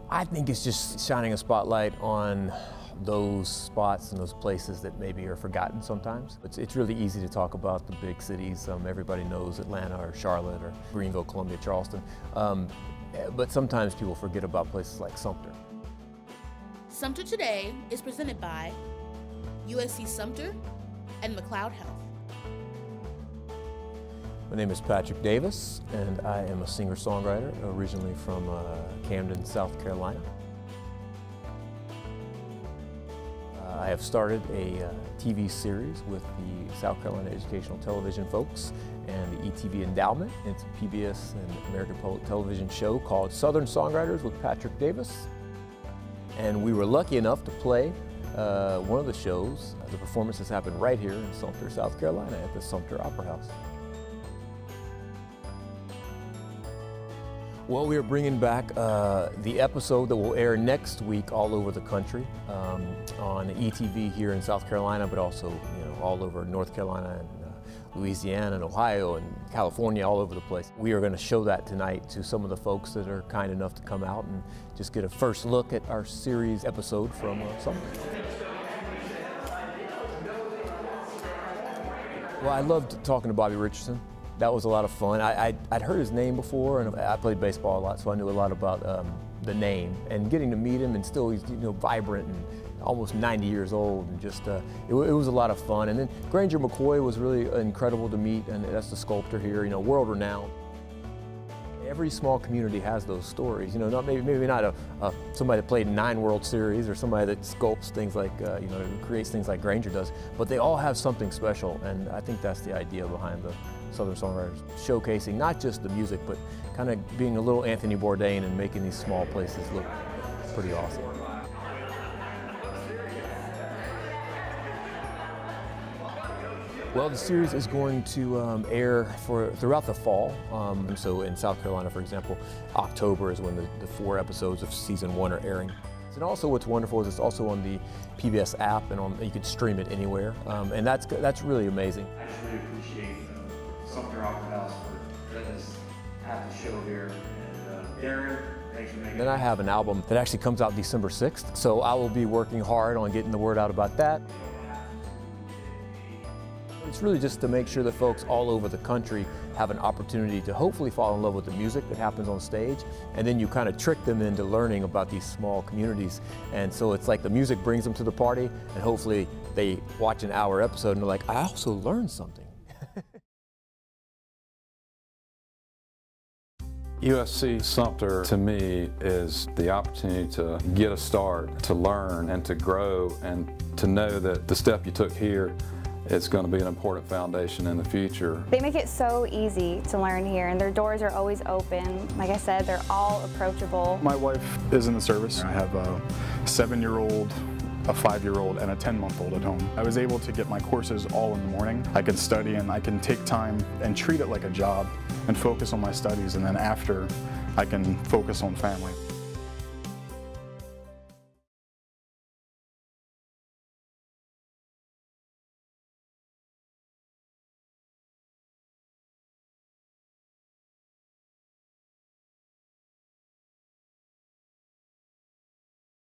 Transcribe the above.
I think it's just shining a spotlight on those spots and those places that maybe are forgotten sometimes. It's really easy to talk about the big cities. Everybody knows Atlanta or Charlotte or Greenville, Columbia, Charleston. But sometimes people forget about places like Sumter. Sumter Today is presented by USC Sumter and McLeod Health. My name is Patrick Davis, and I am a singer-songwriter originally from Camden, South Carolina. I have started a TV series with the South Carolina Educational Television folks and the ETV Endowment. It's a PBS and American Public Television show called Southern Songwriters with Patrick Davis. And we were lucky enough to play one of the shows. The performances happened right here in Sumter, South Carolina at the Sumter Opera House. Well, we are bringing back the episode that will air next week all over the country on ETV here in South Carolina, but also all over North Carolina and Louisiana and Ohio and California, all over the place. We are going to show that tonight to some of the folks that are kind enough to come out and just get a first look at our series episode from Sumter. Well, I loved talking to Bobby Richardson. That was a lot of fun. I'd heard his name before, and I played baseball a lot, so I knew a lot about the name. And getting to meet him, and still he's vibrant and almost 90 years old, and just it was a lot of fun. And then Granger McCoy was really incredible to meet, and that's the sculptor here, world renowned. Every small community has those stories. Maybe not somebody that played 9 World Series or somebody that sculpts things like creates things like Granger does, but they all have something special, and I think that's the idea behind the Southern Songwriters, showcasing not just the music, but kind of being a little Anthony Bourdain and making these small places look pretty awesome. Well, the series is going to air throughout the fall. So in South Carolina, for example, October is when the 4 episodes of season 1 are airing. And also what's wonderful is it's also on the PBS app, and you can stream it anywhere. And that's really amazing. I just really appreciate Sumter Opera House for letting us have the show here. And Darren, thanks for making it. Then I have an album that actually comes out December 6th, so I will be working hard on getting the word out about that. It's really just to make sure that folks all over the country have an opportunity to hopefully fall in love with the music that happens on stage, and then you kind of trick them into learning about these small communities. And so it's like the music brings them to the party, and hopefully they watch an hour episode and they're like, I also learned something. USC Sumter, to me, is the opportunity to get a start, to learn and to grow, and to know that the step you took here, it's going to be an important foundation in the future. They make it so easy to learn here, and their doors are always open. Like I said, they're all approachable. My wife is in the service. I have a 7-year-old, a 5-year-old, and a 10-month-old at home. I was able to get my courses all in the morning. I can study, and I can take time and treat it like a job and focus on my studies, and then after I can focus on family.